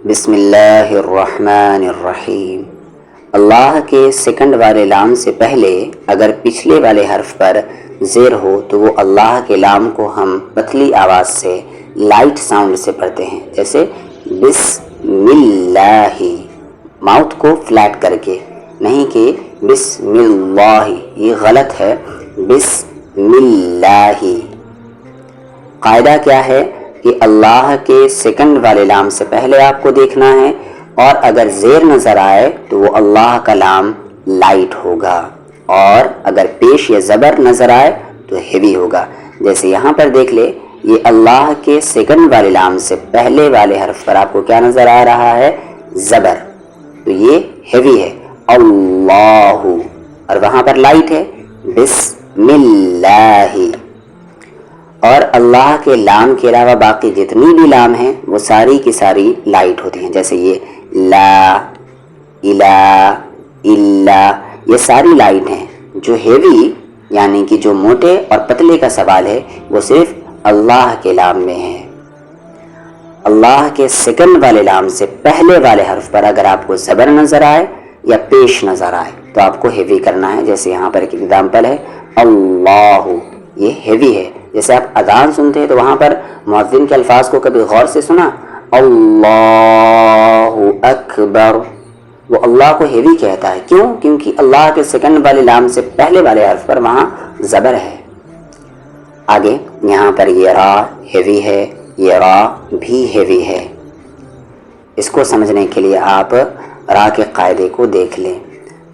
بسم اللہ الرحمن الرحیم۔ اللہ کے سیکنڈ والے لام سے پہلے اگر پچھلے والے حرف پر زیر ہو تو وہ اللہ کے لام کو ہم پتلی آواز سے لائٹ ساؤنڈ سے پڑھتے ہیں، جیسے بسم اللہ، ماؤتھ کو فلیٹ کر کے، نہیں کہ بسم اللہ، یہ غلط ہے، بسم اللہ۔ قاعدہ کیا ہے کہ اللہ کے سیکنڈ والے لام سے پہلے آپ کو دیکھنا ہے، اور اگر زیر نظر آئے تو وہ اللہ کا لام لائٹ ہوگا، اور اگر پیش یا زبر نظر آئے تو ہیوی ہوگا۔ جیسے یہاں پر دیکھ لے، یہ اللہ کے سیکنڈ والے لام سے پہلے والے حرف پر آپ کو کیا نظر آ رہا ہے؟ زبر، تو یہ ہیوی ہے، اللہ، اور وہاں پر لائٹ ہے، بسم اللہ۔ اور اللہ کے لام کے علاوہ باقی جتنی بھی لام ہیں وہ ساری کی ساری لائٹ ہوتی ہیں، جیسے یہ لا، الہ، الا، یہ ساری لائٹ ہیں۔ جو ہیوی یعنی کہ جو موٹے اور پتلے کا سوال ہے وہ صرف اللہ کے لام میں ہے۔ اللہ کے سیکنڈ والے لام سے پہلے والے حرف پر اگر آپ کو زبر نظر آئے یا پیش نظر آئے تو آپ کو ہیوی کرنا ہے، جیسے یہاں پر ایک ایگزامپل ہے اللہ، یہ ہیوی ہے۔ جیسے آپ اذان سنتے ہیں تو وہاں پر مؤذن کے الفاظ کو کبھی غور سے سنا، اللہ اکبر، وہ اللہ کو ہیوی کہتا ہے، کیوں؟ کیونکہ اللہ کے سیکنڈ والے لام سے پہلے والے حرف پر وہاں زبر ہے۔ آگے یہاں پر یہ را ہیوی ہے، یہ را بھی ہیوی ہے۔ اس کو سمجھنے کے لیے آپ را کے قاعدے کو دیکھ لیں۔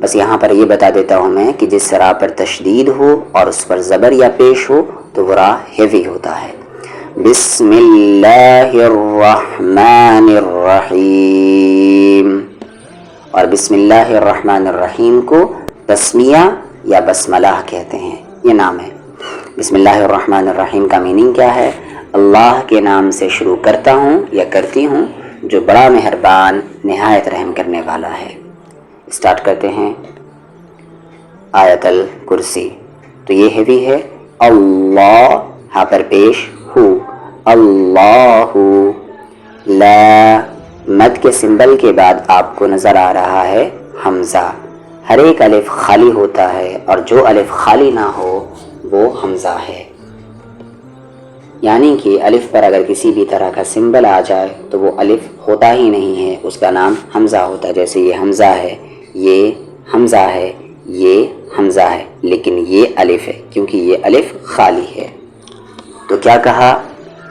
بس یہاں پر یہ بتا دیتا ہوں میں کہ جس را پر تشدید ہو اور اس پر زبر یا پیش ہو تو وہ را ہیوی ہوتا ہے۔ بسم اللہ الرحمن الرحیم، اور بسم اللہ الرحمن الرحیم کو تسمیہ یا بسملہ کہتے ہیں، یہ نام ہے۔ بسم اللہ الرحمن الرحیم کا میننگ کیا ہے؟ اللہ کے نام سے شروع کرتا ہوں یا کرتی ہوں جو بڑا مہربان نہایت رحم کرنے والا ہے۔ اسٹارٹ کرتے ہیں آیت الکرسی، تو یہ ہیوی ہے، اللہ، ہاں پر پیش ہو، اللہ، لا، مد کے سمبل کے بعد آپ کو نظر آ رہا ہے حمزہ، ہر ایک الف خالی ہوتا ہے اور جو الف خالی نہ ہو وہ حمزہ ہے، یعنی کہ الف پر اگر کسی بھی طرح کا سمبل آ جائے تو وہ الف ہوتا ہی نہیں ہے، اس کا نام حمزہ ہوتا ہے۔ جیسے یہ حمزہ ہے، یہ حمزہ ہے، یہ حمزہ ہے، لیکن یہ الف ہے کیونکہ یہ الف خالی ہے۔ تو کیا کہا؟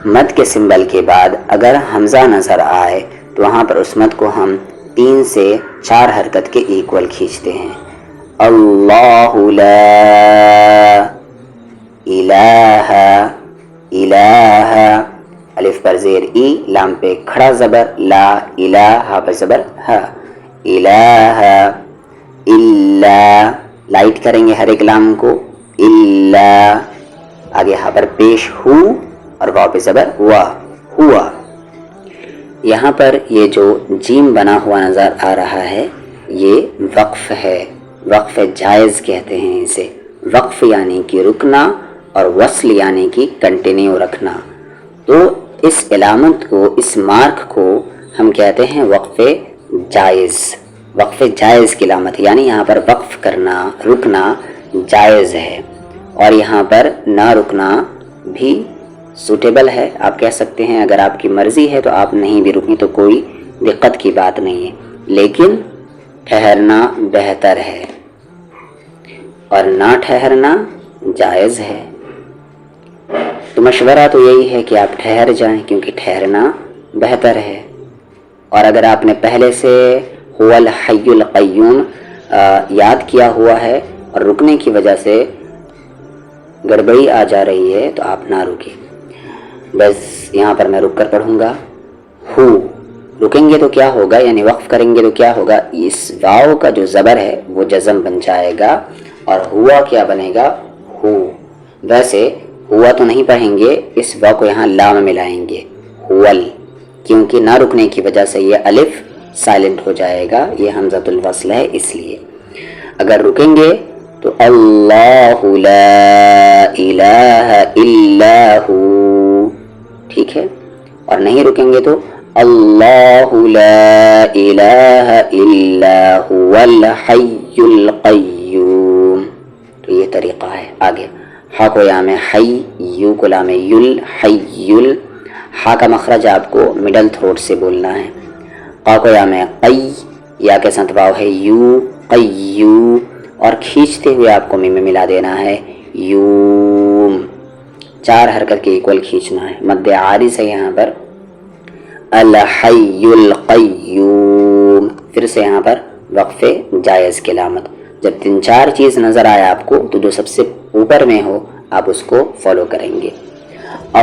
مد کے سمبل کے بعد اگر حمزہ نظر آئے تو وہاں پر اس مد کو ہم 3 سے 4 حرکت کے ایکول کھینچتے ہیں۔ اللہ لا الہ الہ، الف پر زیر ای، لام پہ کھڑا زبر، لا، الہ، ہا پر زبر ہا، الہ الا، لائٹ کریں گے ہر ایک لام کو، الا، آگے ہا پر پیش ہو اور واو پہ زبر وا، ہوا۔ یہاں پر یہ جو جیم بنا ہوا نظر آ رہا ہے یہ وقف ہے، وقف جائز کہتے ہیں اسے، وقف یعنی کہ رکنا اور وصل یعنی کہ کنٹینیو رکھنا، تو اس علامت کو، اس مارک کو ہم کہتے ہیں وقف جائز، وقف جائز کی علامت، یعنی یہاں پر وقف کرنا، رکنا جائز ہے، اور یہاں پر نہ رکنا بھی سوٹیبل ہے، آپ کہہ سکتے ہیں اگر آپ کی مرضی ہے تو آپ نہیں بھی رکیں تو کوئی دقت کی بات نہیں ہے، لیکن ٹھہرنا بہتر ہے اور نہ ٹھہرنا جائز ہے۔ تو مشورہ تو یہی ہے کہ آپ ٹھہر جائیں کیونکہ ٹھہرنا بہتر ہے، اور اگر آپ نے پہلے سے هو الحی القیوم یاد کیا ہوا ہے اور رکنے کی وجہ سے گڑبڑی آ جا رہی ہے تو آپ نہ رکیں۔ بس یہاں پر میں رک کر پڑھوں گا، ہو، رکیں گے تو کیا ہوگا، یعنی وقف کریں گے تو کیا ہوگا، اس واو کا جو زبر ہے وہ جزم بن جائے گا اور ہوا کیا بنے گا، ہو۔ ویسے ہوا تو نہیں پڑھیں گے، اس واو کو یہاں لا میں ملائیں گے، ہول، کیونکہ نہ رکنے کی وجہ سے یہ الف سائلنٹ ہو جائے گا، یہ حمزۃ الوصل ہے اس لیے۔ اگر رکیں گے تو اللہ لا الہ الا ہو، ٹھیک ہے، اور نہیں رکیں گے تو اللہ لا الہ الا هو الحی القیوم. تو یہ طریقہ ہے. آگے ہا کو یا میں حی، یو کو لام یل، حیل. ہا کا مخرج آپ کو مڈل تھروٹ سے بولنا ہے. قا کو یا میں قی، یا کے ساتھ واو ہے یو، قیو، اور کھینچتے ہوئے آپ کو میم میں ملا دینا ہے یوم. 4 حرکت کے ایکول کھینچنا ہے. مد عارض ہے یہاں پر الحی القیوم. پھر سے یہاں پر وقف جائز کی علامت. جب 3-4 چیز نظر آئے آپ کو تو جو سب سے اوپر میں ہو آپ اس کو فالو کریں گے.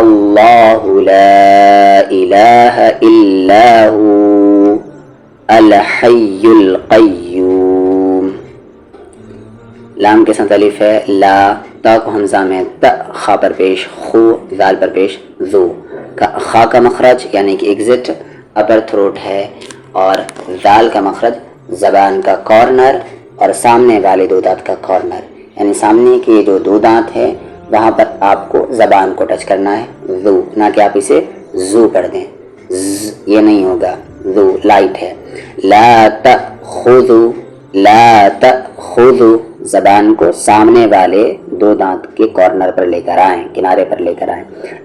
اللہ لا الہ الا هو الحی القیوم. لام کے ساتھ الف ہے، لا، تا کو حمزہ میں تا، خا پر پیش خو، ذال پر پیش ذو. خا کا مخرج یعنی کہ ایگزٹ اپر تھروٹ ہے، اور ذال کا مخرج زبان کا کارنر اور سامنے والے 2 دانت کا کارنر. یعنی سامنے کے جو 2 دانت ہے وہاں پر آپ کو زبان کو ٹچ کرنا ہے، ذو، نہ کہ آپ اسے زو پڑھ دیں، یہ نہیں ہوگا، ذو لائٹ ہے. لا تأخذوا، لا تأخذوا، زبان کو سامنے والے 2 دانت کے کارنر پر لے کر آئیں، کنارے پر لے کر آئیں.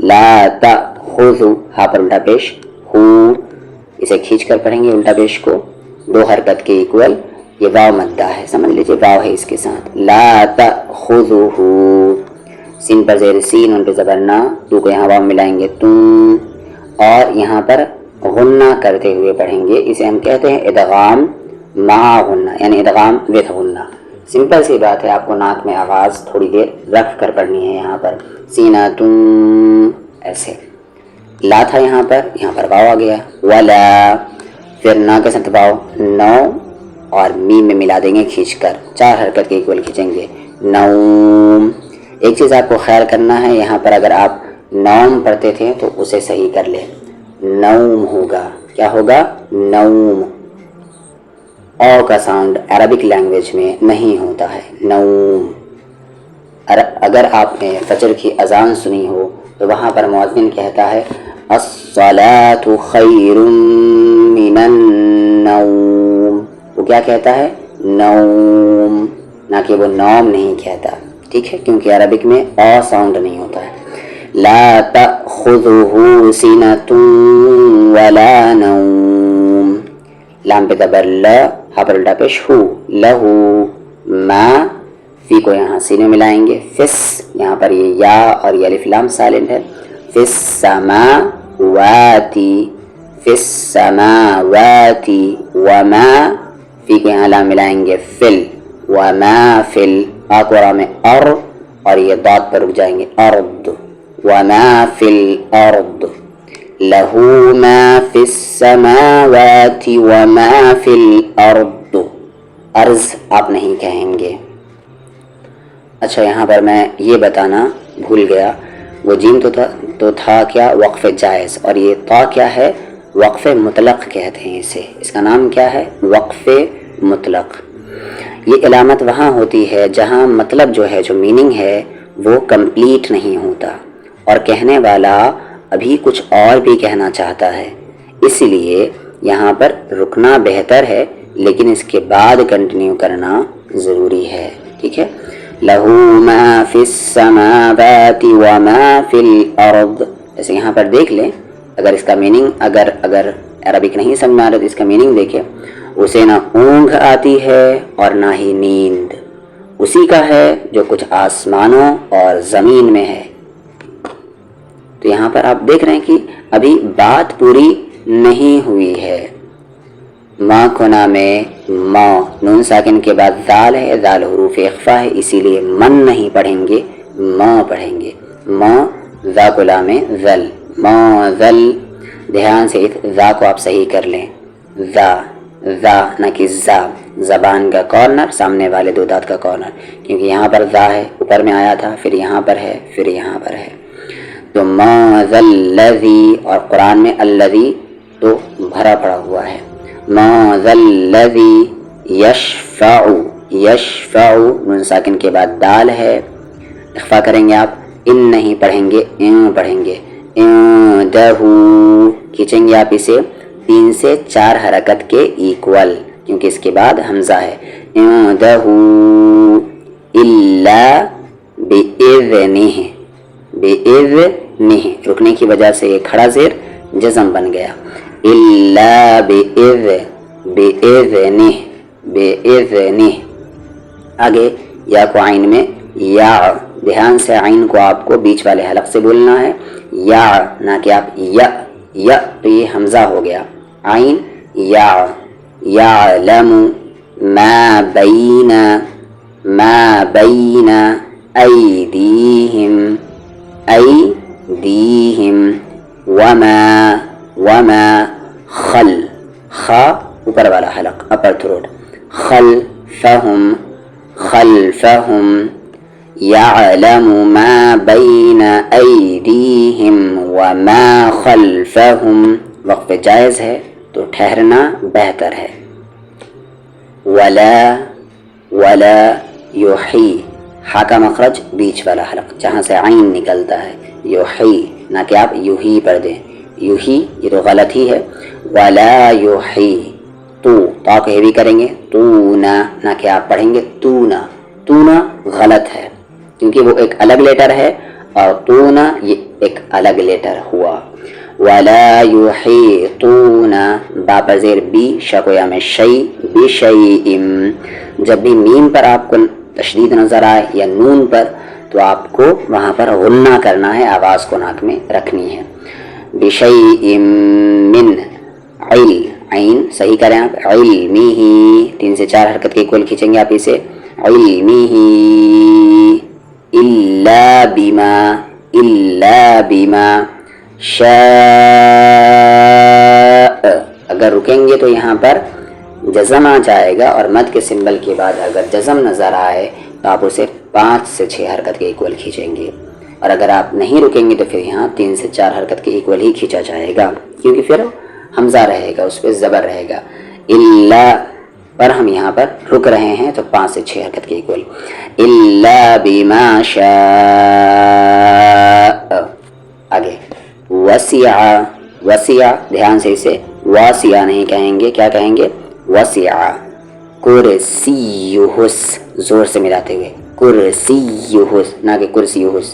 لا تأخذوا، ہا پر الٹا پیش ہو، اسے کھینچ کر پڑھیں گے الٹا پیش کو 2 حرکت کے ایکول. یہ واو مدہ ہے، سمجھ لیجیے واو ہے اس کے ساتھ. لا تأخذه، سین پر زیر سین، ان پہ زبر نا، تو کو یہاں واو ملائیں گے تم، اور یہاں پر غنہ کرتے ہوئے پڑھیں گے. اسے ہم کہتے ہیں ادغام مع غنہ، یعنی ادغام وتھ غنہ. سمپل سی بات ہے، آپ کو ناک میں آواز تھوڑی دیر رکھ کر پڑھنی ہے. یہاں پر سینہ تم ایسے. لا تھا یہاں پر واو آ گیا. ولا، پھر نا کے ساتھ واو، نو، اور میم میں ملا دیں گے کھینچ کر. 4 حرکت کے ایکول کھینچیں گے. نوم. ایک چیز آپ کو خیال کرنا ہے، یہاں پر اگر آپ نوم پڑھتے تھے تو اسے صحیح کر لیں. نوم ہوگا، کیا ہوگا؟ نوم. او کا ساؤنڈ عربک لینگویج میں نہیں ہوتا ہے، نوم. اگر آپ نے فجر کی اذان سنی ہو تو وہاں پر مؤذن کہتا ہے الصلاۃ خیر من النوم. وہ کیا کہتا ہے؟ نوم، نہ کہ وہ نوم نہیں کہتا. ٹھیک ہے، کیونکہ عربک میں او ساؤنڈ نہیں ہوتا ہے. لا تأخذه سنة ولا نوم. لام پہ زبر لا، ہا پر الٹا پیش ہو، لہو. ما، فی کو یہاں سینے ملائیں گے. فس، یہاں پر یہ یا اور یہ الف لام سائلنٹ ہے. فس سماواتی، فس سماواتی. وما، فی کو یہاں لام ملائیں گے فل. وما فل، آ کو را میں ار، اور یہ داد پر رک جائیں گے ارد. وما فی الارض لہو ما فی السماوات وما فی الارض. ارض آپ نہیں کہیں گے. اچھا، یہاں پر میں یہ بتانا بھول گیا، وہ جیم تو تھا کیا؟ وقف جائز. اور یہ تا کیا ہے؟ وقف مطلق کہتے ہیں اسے. اس کا نام کیا ہے؟ وقف مطلق. یہ علامت وہاں ہوتی ہے جہاں مطلب جو ہے، جو میننگ ہے، وہ کمپلیٹ نہیں ہوتا اور کہنے والا ابھی کچھ اور بھی کہنا چاہتا ہے. اس لیے یہاں پر رکنا بہتر ہے، لیکن اس کے بعد کنٹینیو کرنا ضروری ہے. ٹھیک ہے. لہو ما فی السماوات وما فی الارض. جیسے یہاں پر دیکھ لیں، اگر اس کا میننگ اگر عربک نہیں سمجھ میں آ رہا تو اس کا میننگ دیکھیں. اسے نہ اونگھ آتی ہے اور نہ ہی نیند، اسی کا ہے جو کچھ آسمانوں اور زمین میں ہے. تو یہاں پر آپ دیکھ رہے ہیں کہ ابھی بات پوری نہیں ہوئی ہے. ما کنا میں ما، نون ساکن کے بعد ذال ہے، ذال حروف اخفا ہے، اسی لیے من نہیں پڑھیں گے، ما پڑھیں گے. ما، ذا کلا میں ذل، ما ذل. دھیان سے ذا کو آپ صحیح کر لیں، ذا، ذا نہ کہ زا. زبان کا کارنر، سامنے والے 2 دانت کا کارنر، کیونکہ یہاں پر ذا ہے، اوپر میں آیا تھا، پھر یہاں پر ہے، پھر یہاں پر ہے. تو ما ذا الذی، اور قرآن میں الذی تو بھرا پڑا ہوا ہے. ما ذا الذی یشفع، یشفع، نون ساکن کے بعد دال ہے، اخفا کریں گے آپ. ان نہیں پڑھیں گے، ان پڑھیں گے. عندہ، کھینچیں گے آپ اسے 3 سے 4 حرکت کے ایکول، کیونکہ اس کے بعد حمزہ ہے. عندہ الا باذنہ، باذنہ رکنے کی وجہ سے یہ کھڑا زیر جزم بن گیا. الا باذنہ، باذنہ. آگے یا کو عین میں یا، دھیان سے عین کو آپ کو بیچ والے حلق سے بولنا ہے، یا نہ کہ آپ یا، یا تو یہ حمزہ ہو گیا. عین یا، یعلم ما بین، ما بین ایدیہم، ایدیہم وما، وما خل، خا اوپر والا حلق اپر تھروٹ، خلفہم، خلفہم. یعلم ما بین ایدیہم وما خلفہم. وقف جائز ہے تو ٹھہرنا بہتر ہے. ولا، ولا یحیی، ہا کا مخرج بیچ والا حلق جہاں سے عین نکلتا ہے، یحیی نہ کہ آپ یوہی پڑھ دیں، یوہی یہ تو غلط ہی ہے. ولا یحیی، تو تا کو ہیوی کریں گے، تو نہ کہ آپ پڑھیں گے تو نہ، تو نہ غلط ہے کیونکہ وہ ایک الگ لیٹر ہے اور تو نہ یہ ایک الگ لیٹر ہوا. ولا یحیطون، با پر زیر بی، شکویا میں شیء، بشیء. جب بھی میم پر آپ کو تشدید نظر آئے یا نون پر تو آپ کو وہاں پر غنہ کرنا ہے، آواز کو ناک میں رکھنی ہے. بشیء من عل، عین صحیح کریں آپ، علمہ 3 سے 4 حرکت کے اکول کھینچیں گے آپ اسے، علمہ الا بما، الا بما شاء. اگر رکیں گے تو یہاں پر جزم آ جائے گا اور مد کے سمبل کے بعد اگر جزم نظر آئے تو آپ اسے 5 سے 6 حرکت کے ایکول کھینچیں گے، اور اگر آپ نہیں رکیں گے تو پھر یہاں 3 سے 4 حرکت کے ایکول ہی کھینچا جائے گا کیونکہ پھر حمزہ رہے گا، اس پہ زبر رہے گا. الا پر ہم یہاں پر رک رہے ہیں تو 5 سے 6 حرکت کے ایکول. الا بما شاء. آگے وسع، وسع دھیان سے اسے واسع نہیں کہیں گے، کیا کہیں گے؟ وسع. کرسیہس زور سے ملاتے ہوئے، کرسیہس نہ کہ کرسیہس،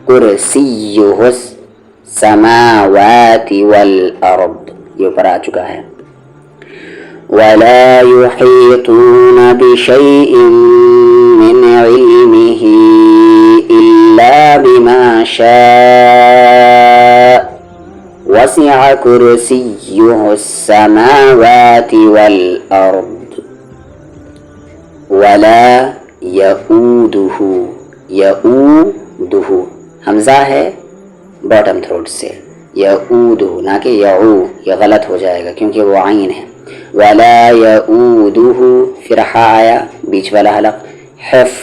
کرسیہس سماوات والارض، یہ اوپر آ چکا ہے. ولا يحيطون بشيء من علمه إلا بما شاء وسع كرسيه السماوات والأرض. ولا يؤوده، يؤوده حمزہ ہے باٹم تھروٹ سے، یعودہ نہ کہ یعو، یہ غلط ہو جائے گا کیونکہ وہ عین ہے. ولا یعودہ، پھر ہا آیا بیچ والا حلق، حف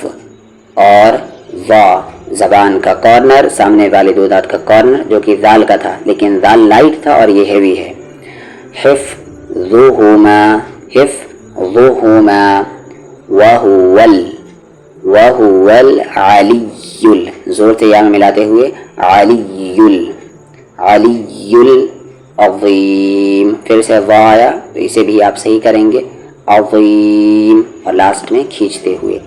اور وا زبان کا کارنر، سامنے والے 2 دانت کا کارنر جو کہ ذال کا تھا لیکن ذال لائٹ تھا اور یہ ہیوی ہے. حفظہما، حفظہما وہو العلی، زور سے یا میں ملاتے ہوئے، علی العظیم. پھر سے وا آیا تو اسے بھی آپ صحیح کریں گے، عظیم، اور لاسٹ میں کھینچتے ہوئے.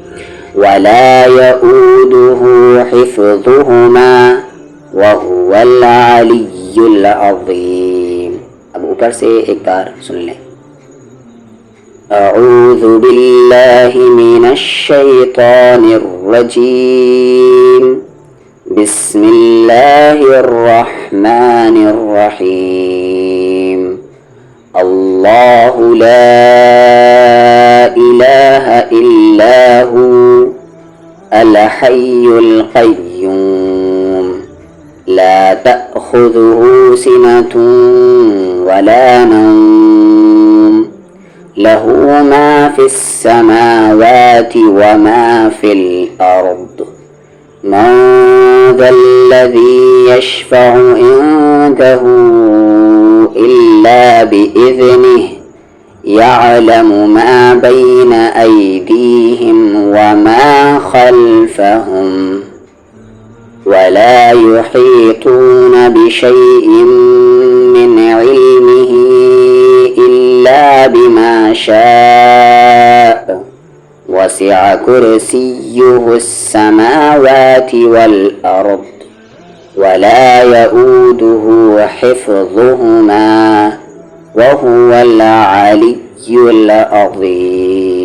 ولا يؤوده حفظهما وهو العلی العظیم. اب اوپر سے ایک بار سن لیں. اعوذ باللہ من الشیطان الرجیم، بسم اللہ الرحمن الرحیم. اللہ لا الہ الا هو الحی القیوم لا تأخذه سنة ولا نوم له ما في السماوات وما في الأرض. من ذا الذي يشفع عنده إلا بإذنه يعلم ما بين أيديهم وما خلفهم ولا يحيطون بشيء من علمه إلا بما شاء وسع كرسيه السماوات والأرض ولا يؤوده حفظهما وهو العلي العظيم.